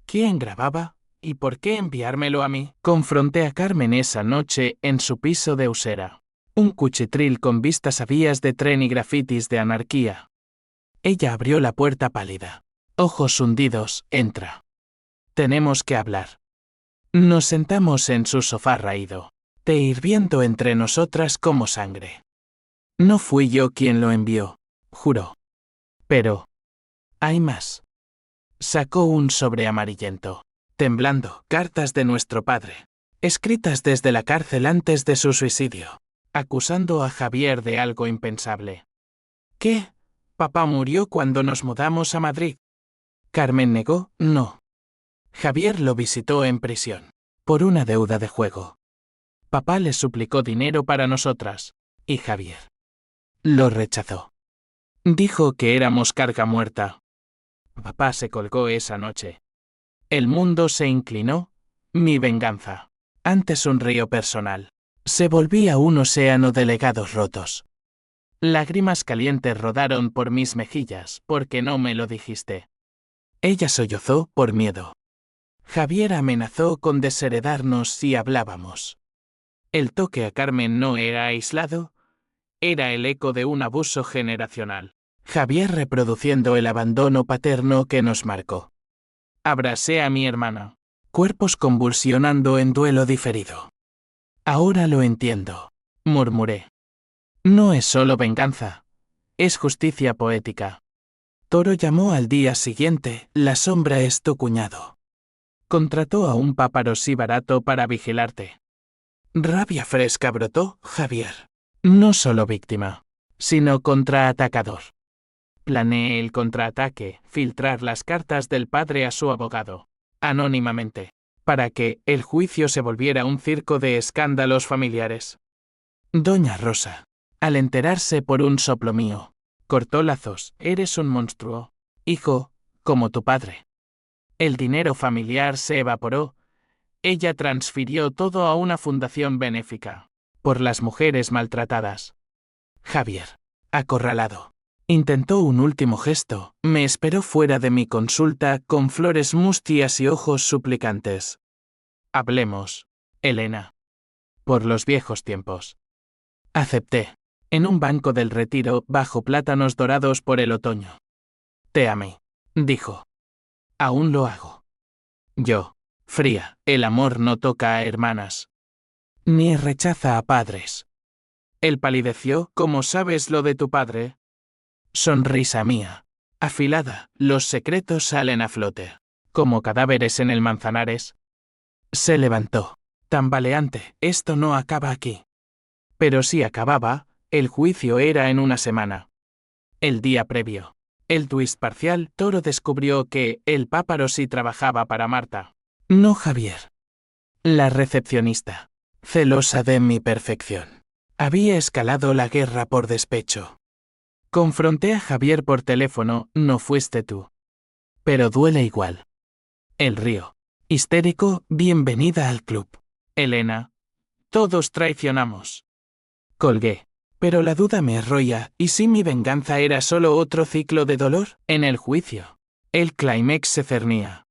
¿Quién grababa? ¿Y por qué enviármelo a mí? Confronté a Carmen esa noche en su piso de Usera. Un cuchitril con vistas a vías de tren y grafitis de anarquía. Ella abrió la puerta pálida. Ojos hundidos. Entra. Tenemos que hablar. Nos sentamos en su sofá raído, té hirviendo entre nosotras como sangre. No fui yo quien lo envió, juró. Pero hay más. Sacó un sobre amarillento, temblando, cartas de nuestro padre, escritas desde la cárcel antes de su suicidio, acusando a Javier de algo impensable. ¿Qué? ¿Papá murió cuando nos mudamos a Madrid? Carmen negó, no. Javier lo visitó en prisión, por una deuda de juego. Papá le suplicó dinero para nosotras, y Javier lo rechazó. Dijo que éramos carga muerta. Papá se colgó esa noche. El mundo se inclinó. Mi venganza, antes un río personal, se volvía un océano de legados rotos. Lágrimas calientes rodaron por mis mejillas porque no me lo dijiste. Ella sollozó por miedo. Javier amenazó con desheredarnos si hablábamos. El toque a Carmen no era aislado, era el eco de un abuso generacional. Javier reproduciendo el abandono paterno que nos marcó. Abracé a mi hermana, cuerpos convulsionando en duelo diferido. Ahora lo entiendo, murmuré. No es solo venganza, es justicia poética. Toro llamó al día siguiente, la sombra es tu cuñado. Contrató a un paparazzi barato para vigilarte. Rabia fresca brotó, Javier. No solo víctima, sino contraatacador. Planeé el contraataque, filtrar las cartas del padre a su abogado, anónimamente, para que el juicio se volviera un circo de escándalos familiares. Doña Rosa, al enterarse por un soplo mío, cortó lazos. Eres un monstruo, hijo, como tu padre. El dinero familiar se evaporó. Ella transfirió todo a una fundación benéfica, por las mujeres maltratadas. Javier, acorralado, intentó un último gesto. Me esperó fuera de mi consulta con flores mustias y ojos suplicantes. Hablemos, Elena. Por los viejos tiempos. Acepté, en un banco del Retiro, bajo plátanos dorados por el otoño. Te amé, dijo. Aún lo hago. Yo, fría, el amor no toca a hermanas. Ni rechaza a padres. Él palideció. ¿Cómo sabes lo de tu padre? Sonrisa mía, afilada, los secretos salen a flote, como cadáveres en el Manzanares. Se levantó, tambaleante. Esto no acaba aquí. Pero si acababa, el juicio era en una semana. El día previo. El twist parcial, Toro descubrió que el páparo sí trabajaba para Marta. No Javier. La recepcionista, celosa de mi perfección, había escalado la guerra por despecho. Confronté a Javier por teléfono, no fuiste tú. Pero duele igual. El río. Histérico, bienvenida al club. Elena. Todos traicionamos. Colgué. Pero la duda me arrolla, ¿y si mi venganza era solo otro ciclo de dolor? En el juicio. El clímax se cernía.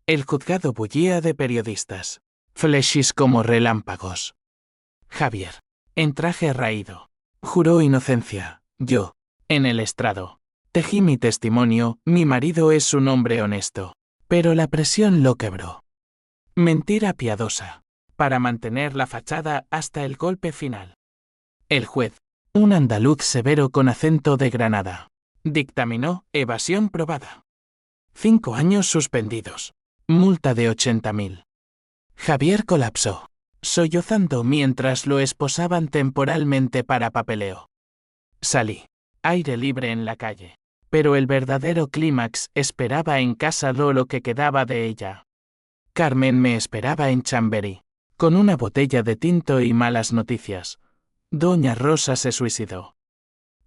El juzgado bullía de periodistas. Flechis como relámpagos. Javier. En traje raído. Juró inocencia. Yo. En el estrado. Tejí mi testimonio, mi marido es un hombre honesto. Pero la presión lo quebró. Mentira piadosa. Para mantener la fachada hasta el golpe final. El juez, un andaluz severo con acento de Granada, dictaminó evasión probada. 5 años suspendidos. Multa de 80.000. Javier colapsó, sollozando mientras lo esposaban temporalmente para papeleo. Salí. Aire libre en la calle. Pero el verdadero clímax esperaba en casa lo que quedaba de ella. Carmen me esperaba en Chamberí, con una botella de tinto y malas noticias. Doña Rosa se suicidó.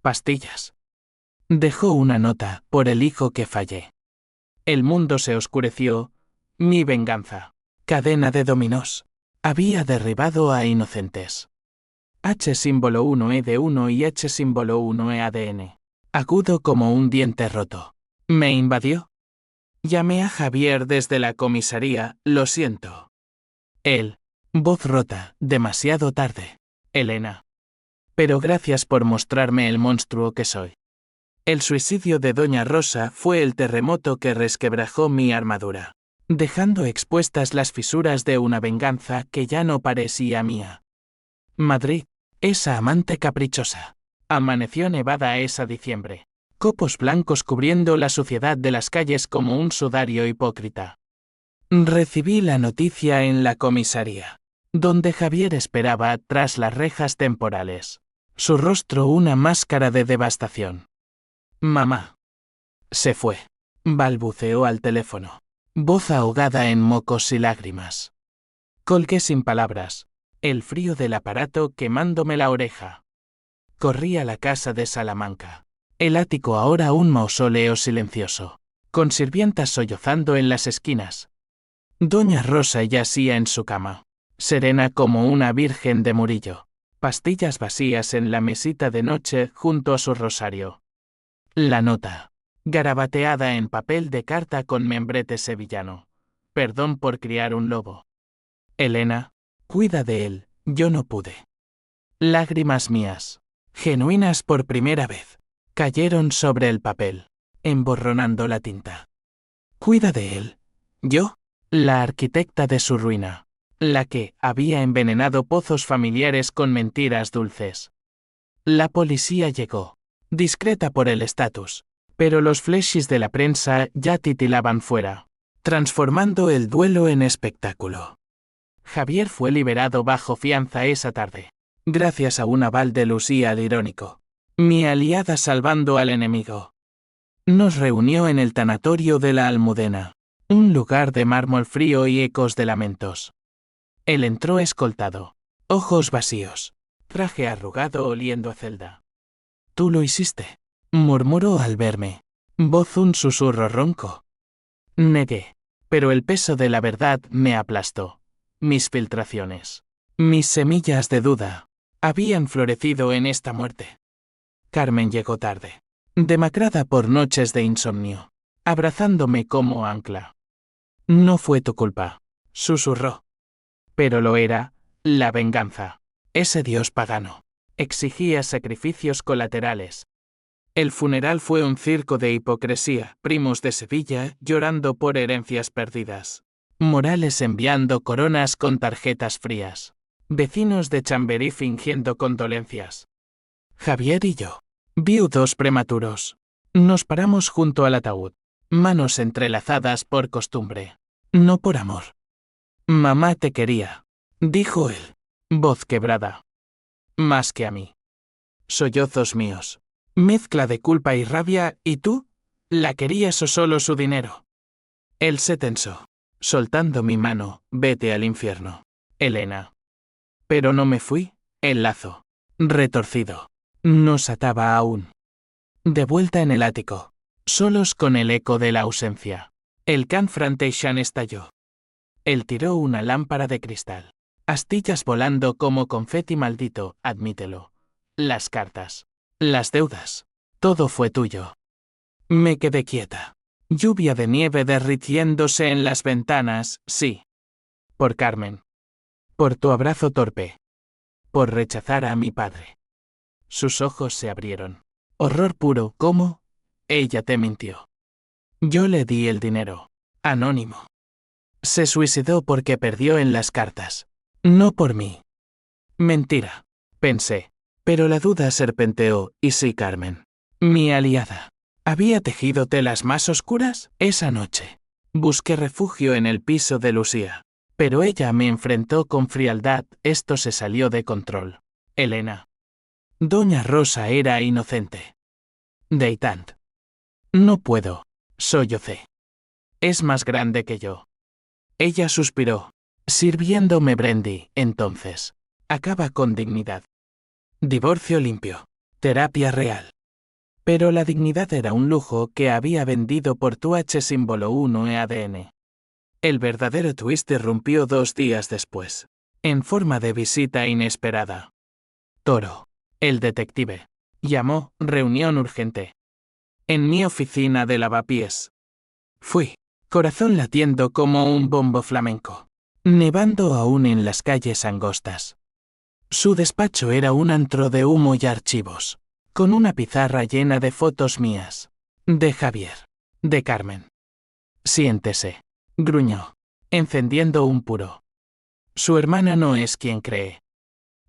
Pastillas. Dejó una nota, por el hijo que fallé. El mundo se oscureció. Mi venganza. Cadena de dominós. Había derribado a inocentes. H símbolo 1 de 1 y H símbolo 1 ADN. Agudo como un diente roto. ¿Me invadió? Llamé a Javier desde la comisaría, lo siento. Él. Voz rota, demasiado tarde. Elena. Pero gracias por mostrarme el monstruo que soy. El suicidio de Doña Rosa fue el terremoto que resquebrajó mi armadura, dejando expuestas las fisuras de una venganza que ya no parecía mía. Madrid, esa amante caprichosa. Amaneció nevada esa diciembre. Copos blancos cubriendo la suciedad de las calles como un sudario hipócrita. Recibí la noticia en la comisaría, donde Javier esperaba tras las rejas temporales. Su rostro una máscara de devastación. Mamá. Se fue. Balbuceó al teléfono. Voz ahogada en mocos y lágrimas. Colgué sin palabras, el frío del aparato quemándome la oreja. Corrí a la casa de Salamanca. El ático ahora un mausoleo silencioso, con sirvientas sollozando en las esquinas. Doña Rosa yacía en su cama, serena como una virgen de Murillo. Pastillas vacías en la mesita de noche junto a su rosario. La nota, garabateada en papel de carta con membrete sevillano. Perdón por criar un lobo. Elena, cuida de él, yo no pude. Lágrimas mías, genuinas por primera vez, cayeron sobre el papel, emborronando la tinta. Cuida de él. ¿Yo? La arquitecta de su ruina. La que había envenenado pozos familiares con mentiras dulces. La policía llegó, discreta por el estatus, pero los flechis de la prensa ya titilaban fuera, transformando el duelo en espectáculo. Javier fue liberado bajo fianza esa tarde, gracias a un aval de Lucía irónico, mi aliada salvando al enemigo. Nos reunió en el tanatorio de la Almudena, un lugar de mármol frío y ecos de lamentos. Él entró escoltado, ojos vacíos, traje arrugado oliendo a celda. Tú lo hiciste, murmuró al verme, voz un susurro ronco. Negué, pero el peso de la verdad me aplastó. Mis filtraciones, mis semillas de duda, habían florecido en esta muerte. Carmen llegó tarde, demacrada por noches de insomnio, abrazándome como ancla. No fue tu culpa, susurró. Pero lo era, la venganza. Ese dios pagano exigía sacrificios colaterales. El funeral fue un circo de hipocresía, primos de Sevilla llorando por herencias perdidas. Morales enviando coronas con tarjetas frías. Vecinos de Chamberí fingiendo condolencias. Javier y yo, viudos prematuros, nos paramos junto al ataúd, manos entrelazadas por costumbre, no por amor. Mamá te quería, dijo él, voz quebrada. Más que a mí. Sollozos míos, mezcla de culpa y rabia, ¿y tú? ¿La querías o solo su dinero? Él se tensó. Soltando mi mano, vete al infierno. Elena. Pero no me fui. El lazo, retorcido, nos ataba aún. De vuelta en el ático, solos con el eco de la ausencia, el Confrontation estalló. Él tiró una lámpara de cristal. Astillas volando como confeti maldito, admítelo. Las cartas. Las deudas. Todo fue tuyo. Me quedé quieta. Lluvia de nieve derritiéndose en las ventanas, sí. Por Carmen. Por tu abrazo torpe. Por rechazar a mi padre. Sus ojos se abrieron. Horror puro, ¿cómo? Ella te mintió. Yo le di el dinero. Anónimo. Se suicidó porque perdió en las cartas. No por mí. Mentira. Pensé. Pero la duda serpenteó, y sí, Carmen. Mi aliada. ¿Había tejido telas más oscuras? Esa noche. Busqué refugio en el piso de Lucía. Pero ella me enfrentó con frialdad, esto se salió de control. Elena. Doña Rosa era inocente. Deitant. No puedo. Sollocé. Es más grande que yo. Ella suspiró. Sirviéndome brandy, entonces. Acaba con dignidad. Divorcio limpio. Terapia real. Pero la dignidad era un lujo que había vendido por tu H símbolo 1 EADN. El verdadero twist irrumpió 2 días después. En forma de visita inesperada. Toro. El detective. Llamó, reunión urgente. En mi oficina de lavapiés. Fui. Corazón latiendo como un bombo flamenco. Nevando aún en las calles angostas. Su despacho era un antro de humo y archivos. Con una pizarra llena de fotos mías. De Javier. De Carmen. Siéntese. Gruñó. Encendiendo un puro. Su hermana no es quien cree.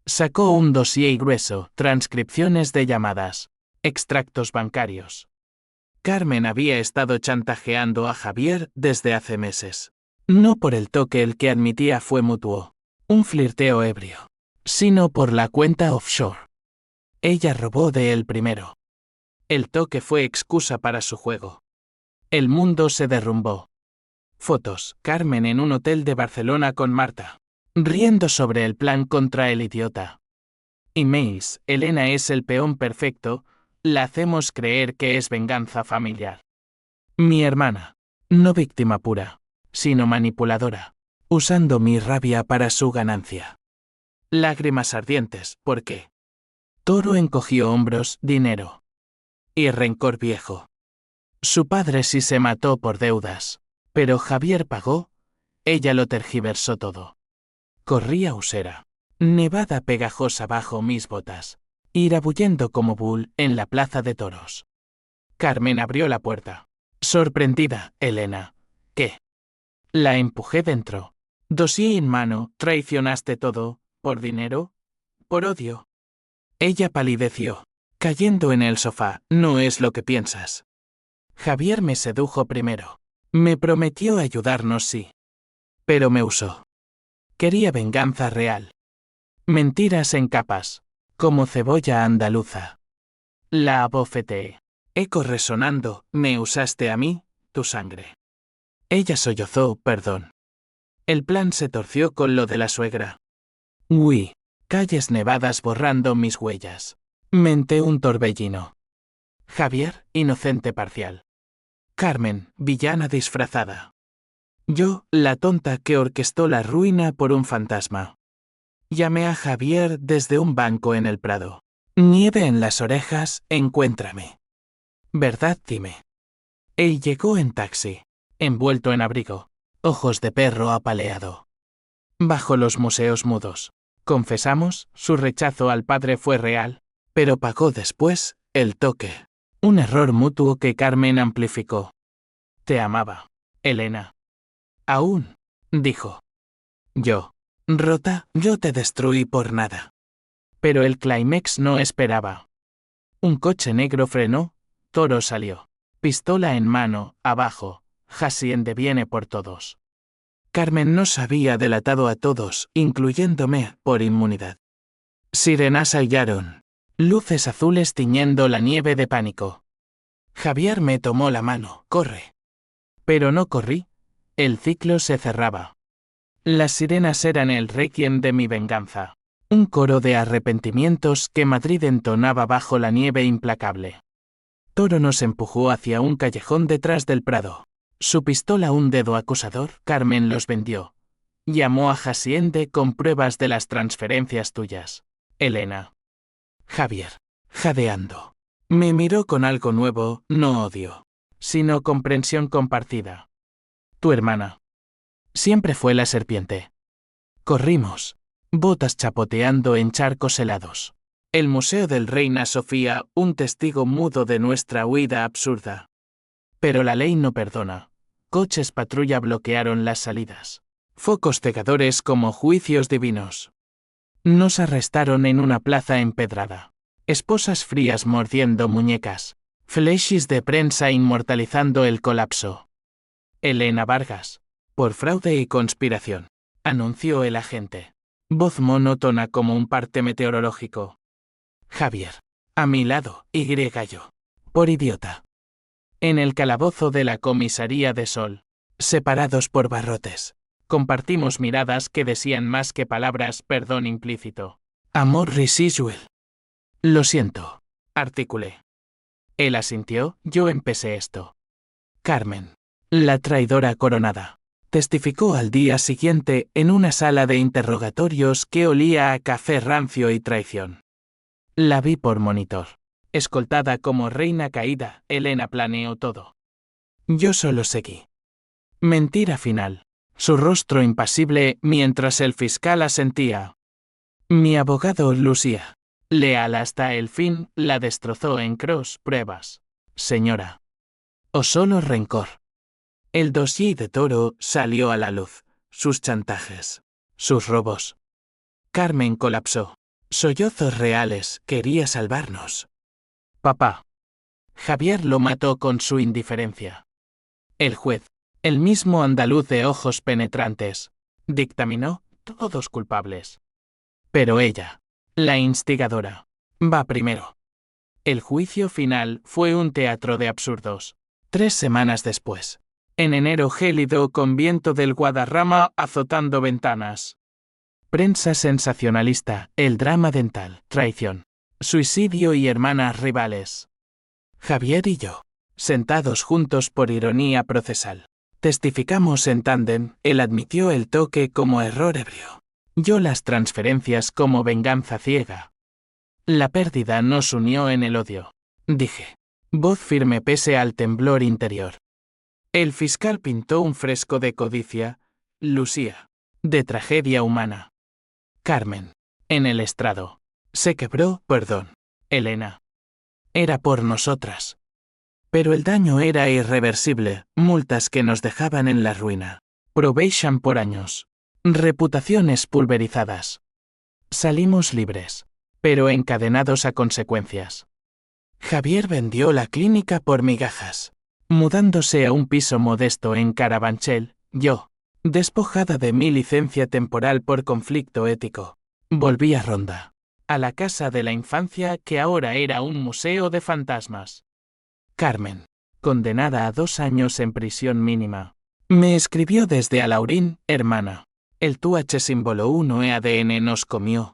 Sacó un dossier grueso, transcripciones de llamadas, extractos bancarios. Carmen había estado chantajeando a Javier desde hace meses. No por el toque, el que admitía fue mutuo. Un flirteo ebrio. Sino por la cuenta offshore. Ella robó de él primero. El toque fue excusa para su juego. El mundo se derrumbó. Fotos, Carmen en un hotel de Barcelona con Marta. Riendo sobre el plan contra el idiota. Emails, Elena es el peón perfecto, la hacemos creer que es venganza familiar. Mi hermana. No víctima pura, sino manipuladora. Usando mi rabia para su ganancia. Lágrimas ardientes, ¿por qué? Toro encogió hombros, dinero. Y rencor viejo. Su padre sí se mató por deudas. Pero Javier pagó. Ella lo tergiversó todo. Corría usera. Nevada pegajosa bajo mis botas. Irabullendo como bull en la plaza de toros. Carmen abrió la puerta. Sorprendida, Elena. ¿Qué? La empujé dentro. Dossier en mano, traicionaste todo. ¿Por dinero? ¿Por odio? Ella palideció. Cayendo en el sofá, no es lo que piensas. Javier me sedujo primero. Me prometió ayudarnos, sí. Pero me usó. Quería venganza real. Mentiras en capas. Como cebolla andaluza. La abofeteé. Eco resonando, me usaste a mí, tu sangre. Ella sollozó, perdón. El plan se torció con lo de la suegra. Uy, calles nevadas borrando mis huellas. Menté un torbellino. Javier, inocente parcial. Carmen, villana disfrazada. Yo, la tonta que orquestó la ruina por un fantasma. Llamé a Javier desde un banco en el Prado. Nieve en las orejas, encuéntrame. ¿Verdad, dime? Él llegó en taxi, envuelto en abrigo, ojos de perro apaleado. Bajo los museos mudos. Confesamos, su rechazo al padre fue real, pero pagó después el toque. Un error mutuo que Carmen amplificó. Te amaba, Elena. Aún, dijo. Yo. Rota, yo te destruí por nada. Pero el clímax no esperaba. Un coche negro frenó, Toro salió. Pistola en mano, abajo, Haciende viene por todos. Carmen nos había delatado a todos, incluyéndome, por inmunidad. Sirenas aullaron. Luces azules tiñendo la nieve de pánico. Javier me tomó la mano. Corre. Pero no corrí. El ciclo se cerraba. Las sirenas eran el requiem de mi venganza. Un coro de arrepentimientos que Madrid entonaba bajo la nieve implacable. Toro nos empujó hacia un callejón detrás del Prado. Su pistola un dedo acusador, Carmen los vendió. Llamó a Haciende con pruebas de las transferencias tuyas. Elena. Javier. Jadeando. Me miró con algo nuevo, no odio, sino comprensión compartida. Tu hermana. Siempre fue la serpiente. Corrimos. Botas chapoteando en charcos helados. El Museo del Reina Sofía, un testigo mudo de nuestra huida absurda. Pero la ley no perdona. Coches patrulla bloquearon las salidas. Focos cegadores como juicios divinos. Nos arrestaron en una plaza empedrada. Esposas frías mordiendo muñecas. Flechis de prensa inmortalizando el colapso. Elena Vargas. Por fraude y conspiración. Anunció el agente. Voz monótona como un parte meteorológico. Javier. A mi lado, y yo. Por idiota. En el calabozo de la comisaría de Sol. Separados por barrotes. Compartimos miradas que decían más que palabras, perdón implícito. Amor residual. Lo siento. Articulé. Él asintió, yo empecé esto. Carmen. La traidora coronada. Testificó al día siguiente en una sala de interrogatorios que olía a café rancio y traición. La vi por monitor. Escoltada como reina caída, Elena planeó todo. Yo solo seguí. Mentira final. Su rostro impasible mientras el fiscal asentía. Mi abogado Lucía. Leal hasta el fin, la destrozó en cross pruebas. Señora. O solo rencor. El dossier de Toro salió a la luz. Sus chantajes. Sus robos. Carmen colapsó. Sollozos reales, quería salvarnos. Papá. Javier lo mató con su indiferencia. El juez, el mismo andaluz de ojos penetrantes, dictaminó, todos culpables. Pero ella, la instigadora, va primero. El juicio final fue un teatro de absurdos. 3 semanas después. En enero gélido con viento del Guadarrama azotando ventanas. Prensa sensacionalista, el drama dental, traición, suicidio y hermanas rivales. Javier y yo, sentados juntos por ironía procesal. Testificamos en tándem, él admitió el toque como error ebrio. Yo las transferencias como venganza ciega. La pérdida nos unió en el odio. Dije. Voz firme pese al temblor interior. El fiscal pintó un fresco de codicia, Lucía, de tragedia humana. Carmen, en el estrado. Se quebró, perdón. Elena. Era por nosotras. Pero el daño era irreversible, multas que nos dejaban en la ruina. Probation por años. Reputaciones pulverizadas. Salimos libres, pero encadenados a consecuencias. Javier vendió la clínica por migajas. Mudándose a un piso modesto en Carabanchel, yo, despojada de mi licencia temporal por conflicto ético, volví a Ronda, a la casa de la infancia que ahora era un museo de fantasmas. Carmen, condenada a 2 años en prisión mínima, me escribió desde Alaurín, hermana. El TUH símbolo 1 EADN nos comió.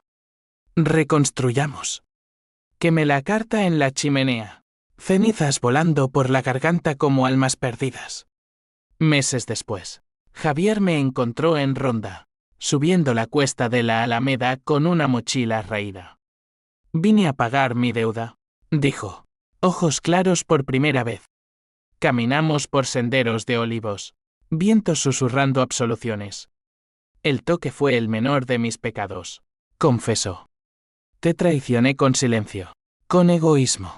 Reconstruyamos. Quemé la carta en la chimenea. Cenizas volando por la garganta como almas perdidas. Meses después, Javier me encontró en Ronda, subiendo la cuesta de la Alameda con una mochila raída. Vine a pagar mi deuda, dijo, ojos claros por primera vez. Caminamos por senderos de olivos, viento susurrando absoluciones. El toque fue el menor de mis pecados, confesó. Te traicioné con silencio, con egoísmo.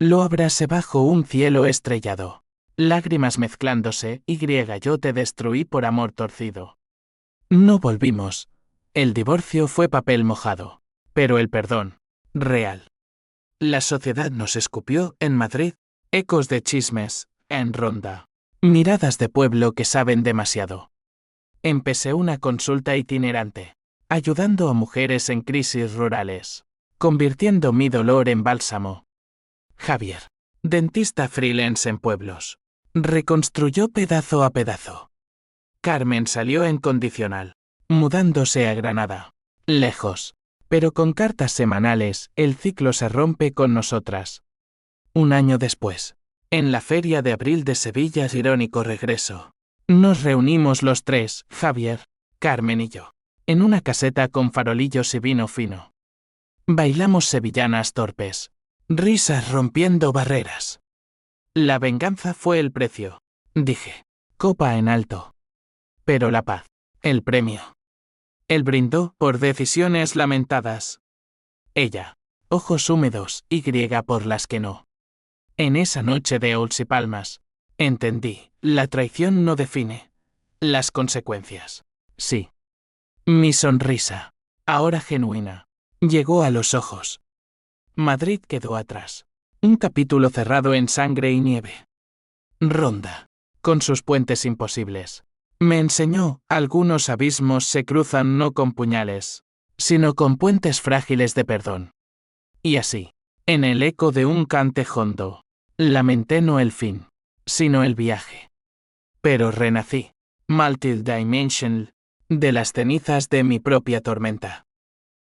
Lo abrasé bajo un cielo estrellado. Lágrimas mezclándose, yo te destruí por amor torcido. No volvimos. El divorcio fue papel mojado. Pero el perdón, real. La sociedad nos escupió en Madrid, ecos de chismes, en Ronda. Miradas de pueblo que saben demasiado. Empecé una consulta itinerante, ayudando a mujeres en crisis rurales, convirtiendo mi dolor en bálsamo. Javier. Dentista freelance en pueblos. Reconstruyó pedazo a pedazo. Carmen salió en condicional, mudándose a Granada. Lejos. Pero con cartas semanales, el ciclo se rompe con nosotras. Un año después, en la Feria de Abril de Sevilla, irónico regreso. Nos reunimos los tres, Javier, Carmen y yo, en una caseta con farolillos y vino fino. Bailamos sevillanas torpes. Risas rompiendo barreras. La venganza fue el precio, dije. Copa en alto. Pero la paz, el premio. Él brindó por decisiones lamentadas. Ella, ojos húmedos y griega por las que no. En esa noche de Olds y Palmas, entendí, la traición no define. Las consecuencias. Sí. Mi sonrisa, ahora genuina, llegó a los ojos. Madrid quedó atrás. Un capítulo cerrado en sangre y nieve. Ronda, con sus puentes imposibles, me enseñó, algunos abismos se cruzan no con puñales, sino con puentes frágiles de perdón. Y así, en el eco de un cante hondo, lamenté no el fin, sino el viaje. Pero renací, multidimensional, de las cenizas de mi propia tormenta.